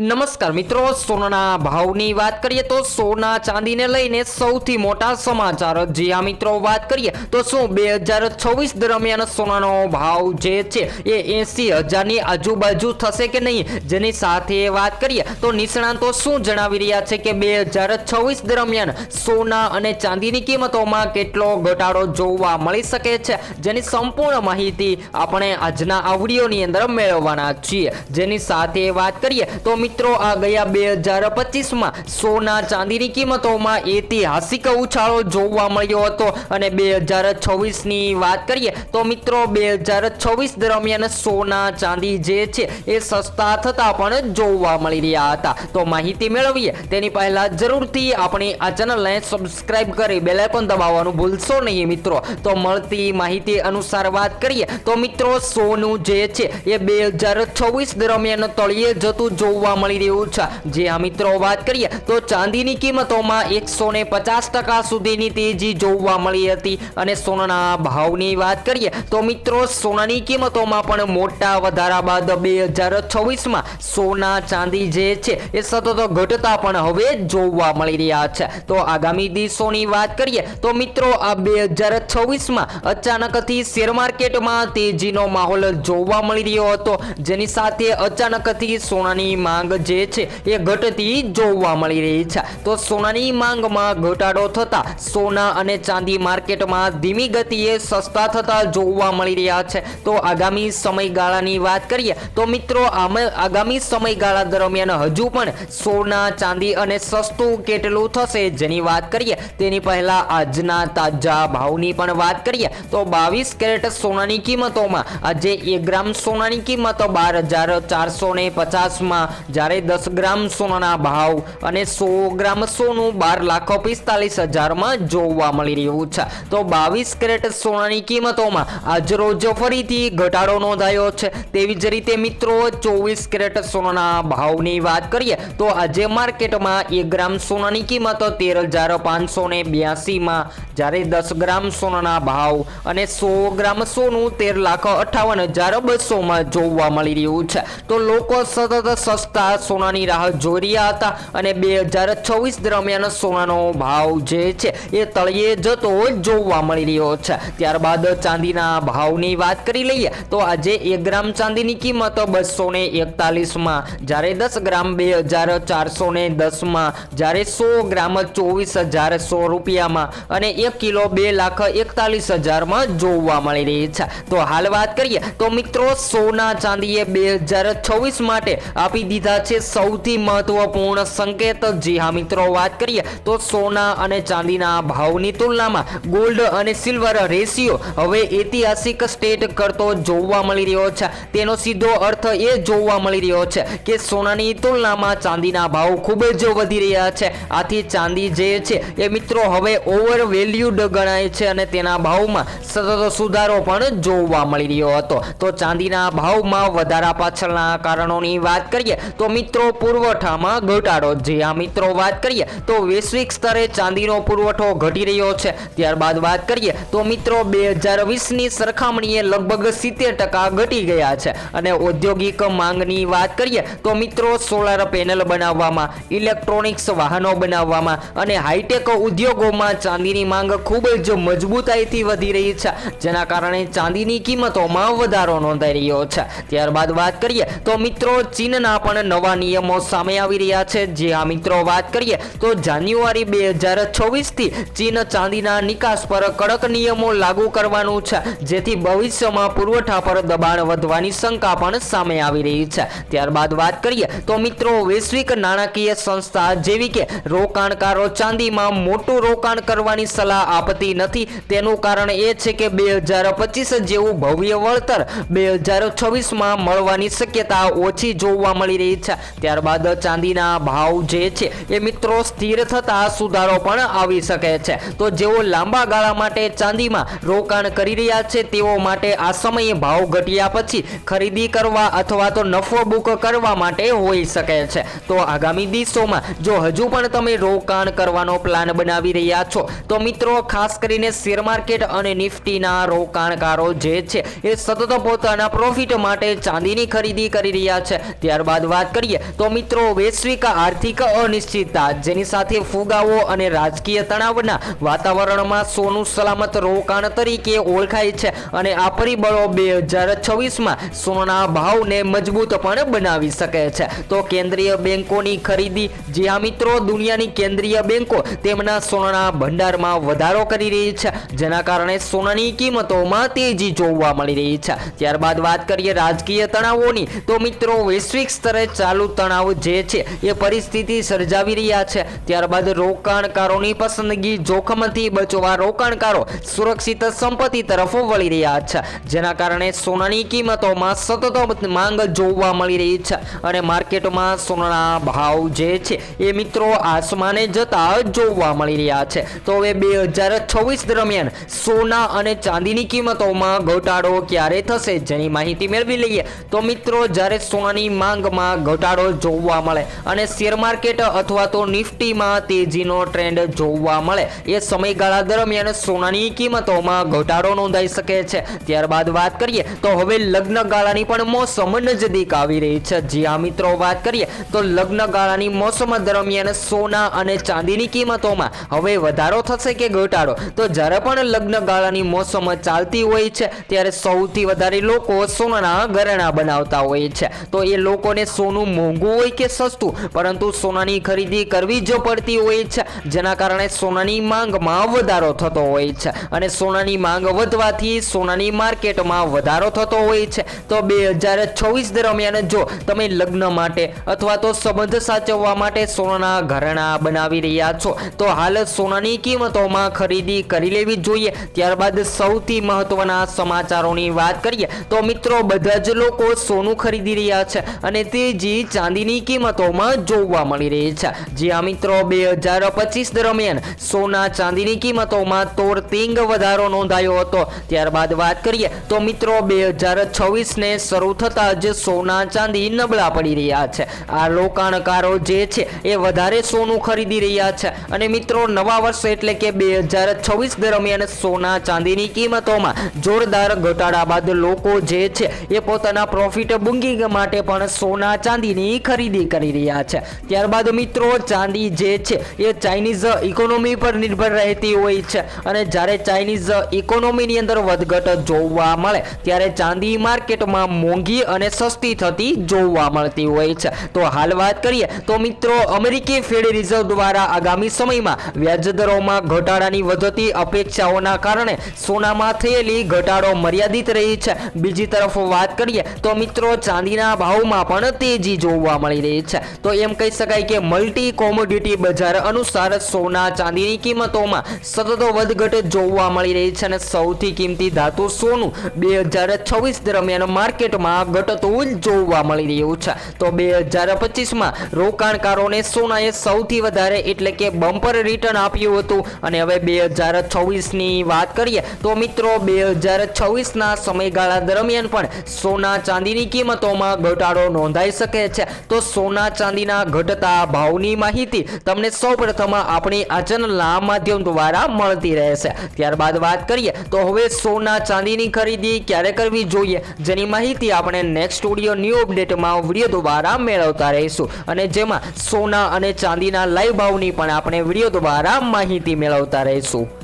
નમસ્કાર મિત્રો, સોનાના ભાવની વાત કરીએ તો સોના ચાંદીને લઈને સૌથી મોટા સમાચાર. જી આ મિત્રો, વાત કરીએ તો શું 2026 દરમિયાન સોનાનો ભાવ જે છે એ 80,000ની આજુબાજુ થશે કે નહીં, જેની સાથે વાત કરીએ તો નિષ્ણાતો શું જણાવી રહ્યા છે કે 2026 દરમિયાન સોના અને ચાંદીની કિંમતોમાં કેટલો ઘટાડો જોવા મળી શકે છે, જેની સંપૂર્ણ માહિતી આપણે આજના આ વિડીયોની અંદર મેળવવાના છીએ. જેની સાથે વાત કરીએ તો મિત્રો, આ ગયા 2025માં સોના ચાંદીની કિંમતોમાં ઐતિહાસિક ઉછાળો જોવા મળ્યો હતો અને 2026ની વાત કરીએ તો મિત્રો 2026 દરમિયાન સોના ચાંદી જે છે એ સસ્તા થતા પણ જોવા મળી રહ્યા હતા. તો માહિતી મેળવીએ તેની પહેલા જરૂરથી આપણી આ ચેનલને સબસ્ક્રાઇબ કરી બેલ આઇકોન દબાવવાનું ભૂલશો નહીં મિત્રો. તો મળતી માહિતી અનુસાર વાત કરીએ તો મિત્રો, સોનું જે છે એ 2026 દરમિયાન તળિયે જતું જોવા મળી રહ્યું છે. જે આ મિત્રો, વાત કરીએ તો ચાંદીની કિંમતોમાં 150% સુધીની તેજી જોવા મળી હતી અને સોનાના ભાવની વાત કરીએ તો મિત્રો, સોનાની કિંમતોમાં પણ મોટા વધારા બાદ 2026માં સોના ચાંદી જે છે એ સતત ઘટતા પણ હવે જોવા મળી રહ્યા છે. તો આગામી દિવસોની વાત કરીએ તો મિત્રો, આ 2026માં અચાનકથી શેર માર્કેટમાં તેજીનો માહોલ જોવા મળી રહ્યો હતો, જેની સાથે અચાનકથી સોનાની માંગ જે છે એ ઘટતી જોવા મળી રહી છે. તો સોનાની માંગમાં ઘટાડો થતા સોના અને ચાંદી માર્કેટમાં ધીમી ગતિએ સસ્તા થતા જોવા મળી રહ્યા છે. તો આગામી સમયગાળાની વાત કરીએ તો મિત્રો, આગામી સમયગાળા દરમિયાન હજુ પણ સોના ચાંદી અને સસ્તું કેટલું થશે જેની વાત કરીએ તેની પહેલા આજના તાજા ભાવની પણ વાત કરીએ તો 22 કેરેટ સોનાની કિંમતોમાં આજે 1 ગ્રામ સોનાની કિંમત 12,450માં, જ્યારે 10 ગ્રામ સોનાના ભાવ અને 100 ગ્રામ સોનું 12,45,000માં જોવા મળી રહ્યું છે. તો 22 કેરેટ સોનાની કિંમતોમાં આજરોજ ફરીથી ઘટાડો નોંધાયો છે. તેવી જ રીતે મિત્રો, 24 કેરેટ સોનાના ભાવની વાત કરીએ તો આજે માર્કેટમાં 1 ગ્રામ સોનાની કિંમત 13,582માં, જ્યારે 10 ગ્રામ સોનાના ભાવ અને 100 ગ્રામ સોનું 13,58,200માં જોવા મળી રહ્યું છે. તો લોકો સતત સસ્તા સોનાની રાહ જોઈ રહ્યા હતા અને 2026 દરમિયાન સોનાનો ભાવ જે છે એ તળિયે જતો જોવા મળી રહ્યો છે. ત્યારબાદ ચાંદીના ભાવની વાત કરી લઈએ તો આજે 1 ગ્રામ ચાંદીની કિંમત 241માં, જ્યારે 10 ગ્રામ 2,410માં, જ્યારે 100 ગ્રામ 24,100 રૂપિયામાં અને 1 કિલો 2,41,000માં જોવા મળી રહી છે. તો હાલ વાત કરીએ તો મિત્રો, સોના ચાંદીએ 2026 માટે આપી દીધા છે સૌથી મહત્વપૂર્ણ સંકેત. જી હા મિત્રો, વાત કરીએ તો સોના અને ચાંદીના ભાવની તુલનામાં ગોલ્ડ અને સિલ્વર રેશિયો હવે ઐતિહાસિક સ્ટેટ કરતો જોવા મળી રહ્યો છે. તેનો સીધો અર્થ એ જોવા મળી રહ્યો છે કે સોનાની તુલનામાં ચાંદીના ભાવ ખૂબ જ વધી રહ્યા છે. આથી ચાંદી જે છે એ મિત્રો હવે ઓવર વેલ્યુડ ગણાય છે અને તેના ભાવમાં સતત સુધારો પણ જોવા મળી રહ્યો હતો. તો ચાંદીના ભાવમાં વધારા પાછળના કારણોની વાત કરીએ તો મિત્રો, પુરવઠામાં ઘટાડો. જે આ મિત્રો, વાત કરીએ તો વૈશ્વિક સ્તરે ચાંદીનો પુરવઠો ઘટી રહ્યો છે. ત્યારબાદ વાત કરીએ તો મિત્રો, 2020ની સરખામણીએ લગભગ 70% ઘટી ગયા છે અને ઔદ્યોગિક માંગની વાત કરીએ તો મિત્રો, સોલાર પેનલ બનાવવામાં, ઇલેક્ટ્રોનિક્સ વાહનો બનાવવામાં અને હાઈટેક ઉદ્યોગોમાં ચાંદીની માંગ ખૂબ જ મજબૂતાઈથી વધી રહી છે, જેના કારણે ચાંદીની કિંમતોમાં વધારો નોંધાઈ રહ્યો છે. ત્યારબાદ વાત કરીએ તો મિત્રો, ચીનના પણ નવા નિયમો સામે આવી રહ્યા છે. જે આ મિત્રો, વાત કરીએ તો જાન્યુઆરી 2026થી ચીન ચાંદીના નિકાસ પર કડક નિયમો લાગુ કરવાનું છે, જેથી ભવિષ્યમાં પુરવઠા પર દબાણ વધવાની શંકા પણ સામે આવી રહી છે. ત્યારબાદ વાત કરીએ તો મિત્રો, વૈશ્વિક નાણાકીય સંસ્થા જેવી કે રોકાણકારો ચાંદીમાં મોટું રોકાણ કરવાની સલાહ આપતી નથી. તેનું કારણ એ છે કે 2025 જેવું ભવ્ય વળતર 2026માં મળવાની શક્યતા ઓછી જોવા મળી રહી છે. ત્યારબાદ ચાંદીના ભાવ જે છે એ મિત્રો સ્થિર થતા સુધારો પણ આવી શકે છે. તો જેઓ લાંબા ગાળા માટે ચાંદીમાં રોકાણ કરી રહ્યા છે તેઓ માટે આ સમયે ભાવ ઘટ્યા પછી ખરીદી કરવા અથવા તો નફો બુક કરવા માટે હોઈ શકે છે. તો આગામી દિવસોમાં જો હજુ પણ તમે રોકાણ કરવાનો પ્લાન બનાવી રહ્યા છો તો મિત્રો, ખાસ કરીને શેર માર્કેટ અને નિફ્ટીના રોકાણકારો જે છે એ સતત પોતાના પ્રોફિટ માટે ચાંદીની ખરીદી કરી રહ્યા છે. ત્યારબાદ વાત કરીએ તો મિત્રો વૈશ્વિક આર્થિક અનિશ્ચિતતા જેની સાથે ફુગાવો અને રાજકીય તણાવના વાતાવરણમાં સોનું સલામત રોકાણ તરીકે ઓળખાય છે અને આ પરિબળો 2026માં સોનાના ભાવને મજબૂત પણ બનાવી શકે છે। તો કેન્દ્રીય બેંકોની ખરીદી, જે આ મિત્રો દુનિયાની કેન્દ્રીય બેંકો તેમના સોનાના ભંડારમાં વધારો કરી રહી છે, જેના કારણે સોનાની કિંમતોમાં તેજી જોવા મળી રહી છે। ત્યારબાદ વાત કરીએ રાજકીય તણાવોની, તો મિત્રો વૈશ્વિક સ્તરે ચાલુ તણાવ જે છે એ પરિસ્થિતિ સર્જાવી રહ્યા છે। ત્યારબાદ રોકાણકારોની પસંદગી, જોખમથી બચવા રોકાણકારો સુરક્ષિત સંપત્તિ તરફ વળી રહ્યા છે, જેના કારણે સોનાની કિંમતોમાં સતત માંગ જોવા મળી રહી છે અને માર્કેટમાં સોનાના ભાવ જે છે એ મિત્રો આસમાને જતા જોવા મળી રહ્યા છે। તો હવે 2026 દરમિયાન સોના અને ચાંદીની કિંમતોમાં ઘટાડો ક્યારે થશે, જેની માહિતી મેળવી લઈએ। તો મિત્રો જ્યારે સોનાની માંગમાં ઘટાડો જોવા મળે અને શેર માર્કેટ અથવા તો નિફ્ટીમાં તેજીનો ટ્રેન્ડ જોવા મળે એ સમયગાળા દરમિયાન સોનાની કિંમતોમાં ઘટાડો નોંધાઈ શકે છે। ત્યારબાદ વાત કરીએ તો હવે લગ્ન ગાળાની પણ મોસમ નજદીક આવી રહી છે। જી હા મિત્રો, વાત કરીએ તો લગ્ન ગાળાની મોસમ દરમિયાન સોના અને ચાંદીની કિંમતોમાં હવે વધારો થશે કે ઘટાડો? તો જ્યારે પણ લગ્ન ગાળાની મોસમ ચાલતી હોય છે ત્યારે સૌથી વધારે લોકો સોનાના ઘરેણાં બનાવતા હોય છે। તો એ લોકોને સોનું મોંઘું હોય કે સસ્તું, પરંતુ સોનાની ખરીદી કરવી જ પડતી હોય છે, જેના કારણે સોનાની માંગમાં વધારો થતો હોય છે અને સોનાની માંગ વધવાથી સોનાની માર્કેટમાં વધારો થતો હોય છે। તો 2026 દરમિયાન જો તમે લગ્ન માટે અથવા તો સંબંધ સાચવવા માટે સોનાના ઘરેણાં બનાવી રહ્યા છો તો હાલ સોનાની કિંમતોમાં ખરીદી કરી લેવી જોઈએ। ત્યારબાદ સૌથી મહત્વના સમાચારોની વાત કરીએ તો મિત્રો બધા જ લોકો સોનું ખરીદી રહ્યા છે અને તેજી ચાંદીની કિંમતોમાં જોવા મળી રહી છે। જી હા મિત્રો, 2025 દરમિયાન સોના ચાંદીની કિંમતોમાં તોડતીંગ વધારો નોંધાયો હતો। ત્યારબાદ વાત કરીએ તો મિત્રો 2026ને શરૂ થતાં જ સોના ચાંદી નબળા પડી રહ્યા છે। આ રોકાણકારો જે છે એ વધારે સોનું ખરીદી રહ્યા છે અને મિત્રો નવા વર્ષ એટલે કે 2026 દરમિયાન સોના ચાંદીની કિંમતોમાં જોરદાર ઘટાડા બાદ લોકો જે છે એ પોતાના પ્રોફિટ બુકિંગ માટે પણ સોના ચાંદીની ખરીદી કરી રહ્યા છે। ત્યારબાદ મિત્રો ચાંદી જે છે એ ચાઇનીઝ ઇકોનોમી પર નિર્ભર રહેતી હોય છે અને જ્યારે ચાઇનીઝ ઇકોનોમીની અંદર વધઘટ જોવા મળે ત્યારે ચાંદી માર્કેટમાં મોંઘી અને સસ્તી થતી જોવા મળતી હોય છે। તો હાલ વાત કરીએ તો મિત્રો અમેરિકી ફેડ રિઝર્વ દ્વારા આગામી સમયમાં વ્યાજદરોમાં ઘટાડાની વધતી અપેક્ષાઓના કારણે સોનામાં થયેલી ઘટાડો મર્યાદિત રહી છે। બીજી તરફ વાત કરીએ તો મિત્રો ચાંદીના ભાવમાં પણ તેજી જોવા મળી રહી છે। તો એમ કહી શકાય કે મલ્ટી કોમોડિટી બજાર અનુસાર સોના ચાંદીની કિંમતોમાં સતત વધઘટ જોવા મળી રહી છે અને સૌથી કિંમતી ધાતુ સોનું 2026 દરમિયાન માર્કેટમાં ઘટતું જોવા મળી રહ્યું છે। તો 2025માં રોકાણકારોને સોનાએ સૌથી વધારે એટલે કે બમ્પર રિટર્ન આપ્યું હતું અને હવે 2026ની વાત કરીએ તો મિત્રો 2026ના સમયગાળા દરમિયાન પણ સોના ચાંદીની કિંમતોમાં ઘટાડો નોંધાઈ શકે છે। તો સોના ચાંદીના ઘટતા ભાવની માહિતી તમને સૌપ્રથમ આપણી આ ચેનલના માધ્યમ દ્વારા મળતી રહેશે। ત્યારબાદ વાત કરીએ તો હવે સોના ચાંદીની ખરીદી ક્યારે કરવી જોઈએ, જેની માહિતી આપણે નેક્સ્ટ સ્ટુડિયો ન્યૂ અપડેટમાં વિડીયો દ્વારા મેળવતા રહીશું અને જેમાં સોના અને ચાંદીના લાઈવ ભાવની પણ આપણે વિડીયો દ્વારા માહિતી મેળવતા રહીશું।